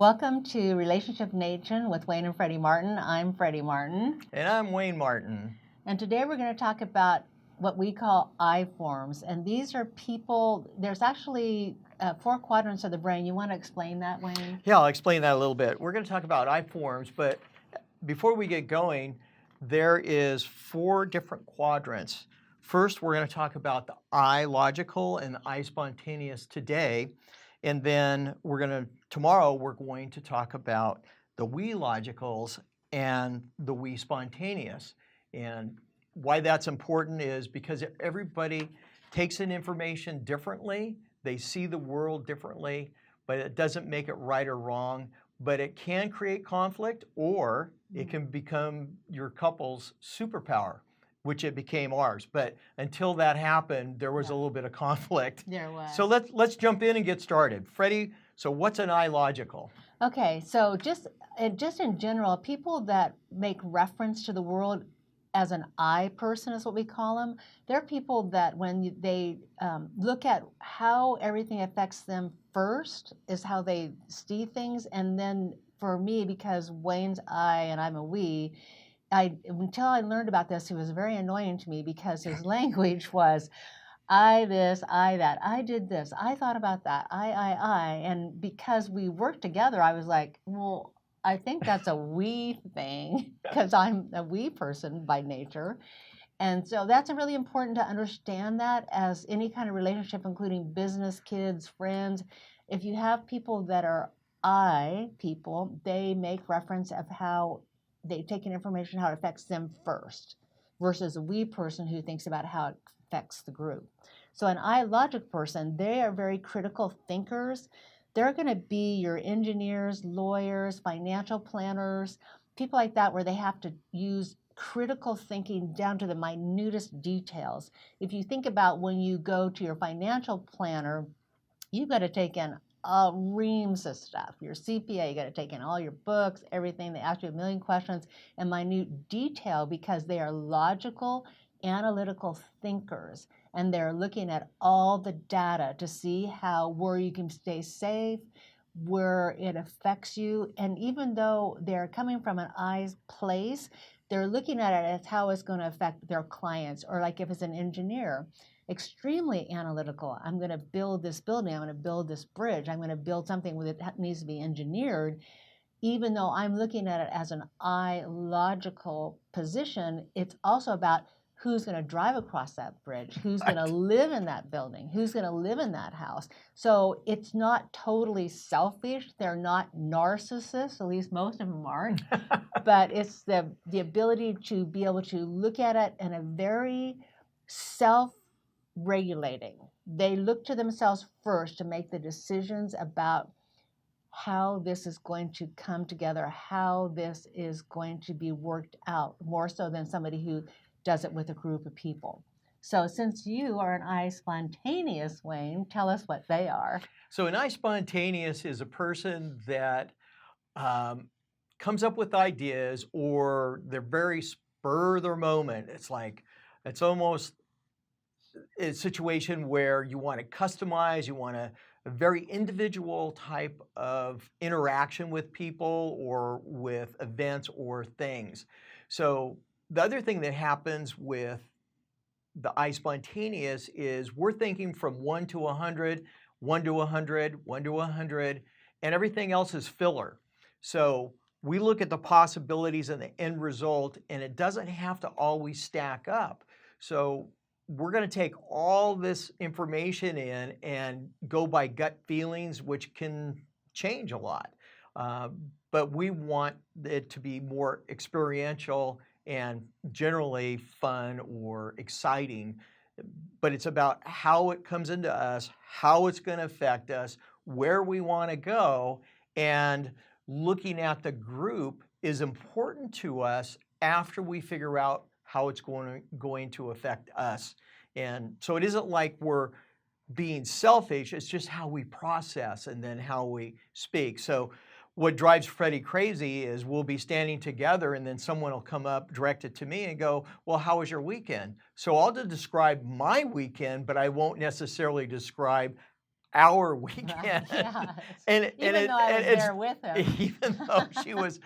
Welcome to Relationship Nation with Wayne and Freddie Martin. I'm Freddie Martin. And I'm Wayne Martin. And today we're going to talk about what we call I forms. And these are people, there's actually 4 quadrants of the brain. You want to explain that, Wayne? Yeah, I'll explain that a little bit. We're going to talk about I forms, but before we get going, there is 4 different quadrants. First, we're going to talk about the I logical and the I spontaneous today. And then tomorrow we're going to talk about the we logicals and the we spontaneous. And why that's important is because everybody takes in information differently. They see the world differently, but it doesn't make it right or wrong. But it can create conflict, or it can become your couple's superpower, which it became ours. But until that happened, there was a little bit of conflict. There was. So let's jump in and get started. Freddie, so what's an I logical? Okay, so just in general, people that make reference to the world as an I person is what we call them. They're people that when they look at how everything affects them first is how they see things. And then for me, because Wayne's I and I'm a we, until I learned about this, it was very annoying to me because his language was I this, I that, I did this, I thought about that, I. And because we worked together, I was like, well, I think that's a we thing because I'm a we person by nature. And so that's really important to understand that as any kind of relationship, including business, kids, friends. If you have people that are I people, they make reference of how they take in information, how it affects them first, versus a we person who thinks about how it affects the group. So an I logic person, they are very critical thinkers. They're going to be your engineers, lawyers, financial planners, people like that, where they have to use critical thinking down to the minutest details. If you think about when you go to your financial planner, you've got to take in reams of stuff. Your CPA, you got to take in all your books, everything. They ask you a million questions in minute detail because they are logical, analytical thinkers. And they're looking at all the data to see where you can stay safe, where it affects you. And even though they're coming from an I place, they're looking at it as how it's going to affect their clients. Or like if it's an engineer, extremely analytical. I'm going to build this building. I'm going to build this bridge. I'm going to build something that needs to be engineered. Even though I'm looking at it as an I logical position, it's also about who's going to drive across that bridge, who's going to live in that building, who's going to live in that house. So it's not totally selfish. They're not narcissists, at least most of them aren't. But it's the ability to be able to look at it in a very self-regulating. They look to themselves first to make the decisions about how this is going to come together, how this is going to be worked out, more so than somebody who does it with a group of people. So since you are an I spontaneous, Wayne, tell us what they are. So an I spontaneous is a person that comes up with ideas, or they're very spur of the moment. It's almost a situation where you want to customize, you want a very individual type of interaction with people or with events or things. So the other thing that happens with the I spontaneous is we're thinking from 1 to 100, 1 to 100, 1 to 100, and everything else is filler. So we look at the possibilities and the end result, and it doesn't have to always stack up. So we're going to take all this information in and go by gut feelings, which can change a lot. But we want it to be more experiential and generally fun or exciting. But it's about how it comes into us, how it's going to affect us, where we want to go, and looking at the group is important to us after we figure out how it's going to affect us. And so it isn't like we're being selfish, it's just how we process and then how we speak. So what drives Freddie crazy is we'll be standing together and then someone will come up, direct it to me and go, well, how was your weekend? So I'll just describe my weekend, but I won't necessarily describe our Right. weekend. Yes. and Even though I was it's there with him. even though she was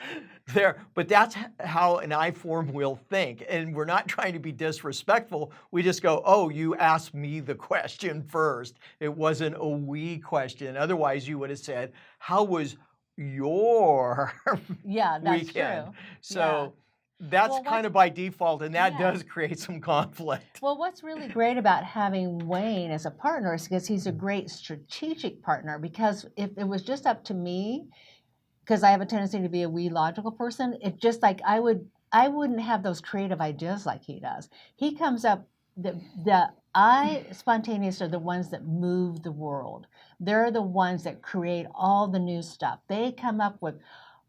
there, but that's how an I form will think. And we're not trying to be disrespectful. We just go, oh, you asked me the question first. It wasn't a we question. Otherwise, you would have said, how was your Yeah, that's weekend? true. Yeah. So that's Well, kind what's of by default, and that yeah. does create some conflict. Well, what's really great about having Wayne as a partner is because he's a great strategic partner. Because if it was just up to me, because I have a tendency to be a we logical person, it just like I wouldn't have those creative ideas like he does. He comes up the I spontaneous are the ones that move the world. They're the ones that create all the new stuff. They come up with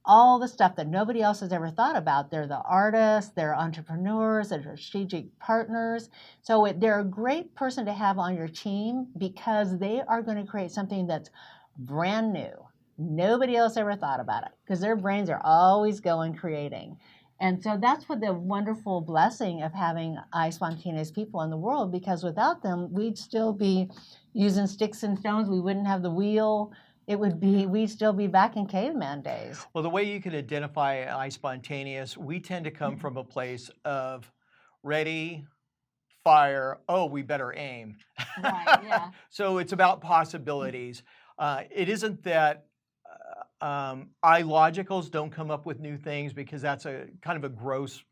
all the stuff that nobody else has ever thought about. They're the artists, they're entrepreneurs, they're strategic partners. So they're a great person to have on your team because they are going to create something that's brand new. Nobody else ever thought about it because their brains are always going creating. And so that's what the wonderful blessing of having spontaneous people in the world, because without them, we'd still be using sticks and stones. We wouldn't have the wheel. We'd still be back in caveman days. Well, the way you can identify I spontaneous, we tend to come from a place of ready, fire, oh, we better aim. Right, yeah. So it's about possibilities. It isn't that illogicals don't come up with new things, because that's a kind of a gross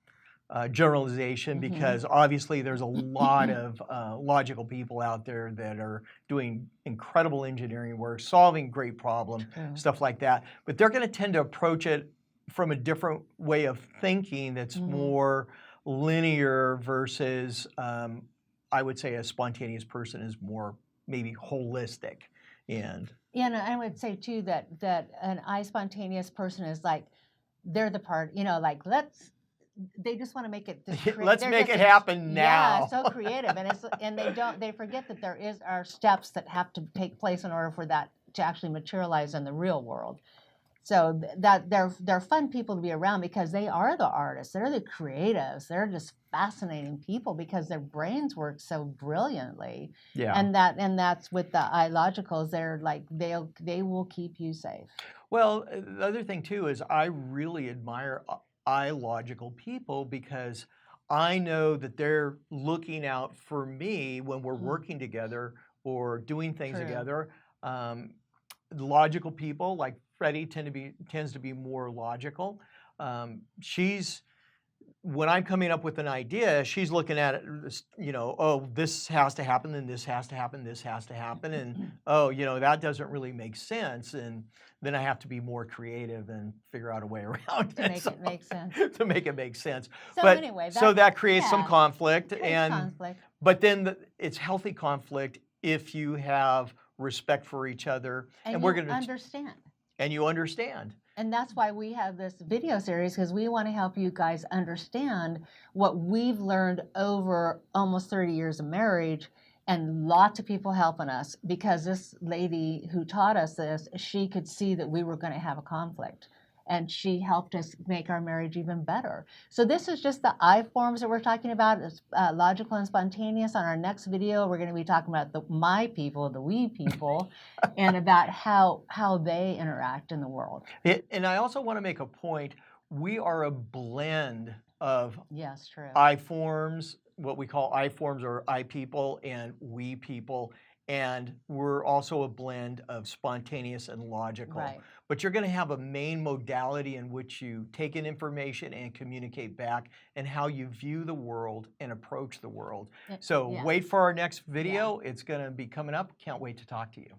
generalization, Mm-hmm. because obviously there's a lot of logical people out there that are doing incredible engineering work, solving great problems, stuff like that. But they're going to tend to approach it from a different way of thinking that's more linear versus, I would say, a spontaneous person is more maybe holistic. And yeah, and I would say too that an spontaneous person is like they're the part, like they just want to make it let's make it happen now. Yeah, so creative, and they forget that there are steps that have to take place in order for that to actually materialize in the real world. So that they're fun people to be around because they are the artists, they're the creatives, they're just fascinating people because their brains work so brilliantly. Yeah. And that's with the illogicals, they're like they will keep you safe. Well, the other thing too is I really admire illogical people, because I know that they're looking out for me when we're working together or doing things together. Logical people like Freddie tends to be more logical. When I'm coming up with an idea, she's looking at it, oh, this has to happen, and this has to happen, this has to happen, and oh, that doesn't really make sense, and then I have to be more creative and figure out a way around to make it make sense. To make it make sense. So but anyway, so that creates some conflict, but then it's healthy conflict if you have respect for each other, and we're going to understand. And you understand. And that's why we have this video series, because we want to help you guys understand what we've learned over almost 30 years of marriage, and lots of people helping us, because this lady who taught us this, she could see that we were going to have a conflict. And she helped us make our marriage even better. So this is just the I forms that we're talking about. It's logical and spontaneous. On our next video, we're going to be talking about the my people, the we people, and about how they interact in the world. And I also want to make a point. We are a blend of true. I forms, what we call I forms or I people, and we people. And we're also a blend of spontaneous and logical. Right. But you're going to have a main modality in which you take in information and communicate back, and how you view the world and approach the world. So wait for our next video. It's going to be coming up. Can't wait to talk to you.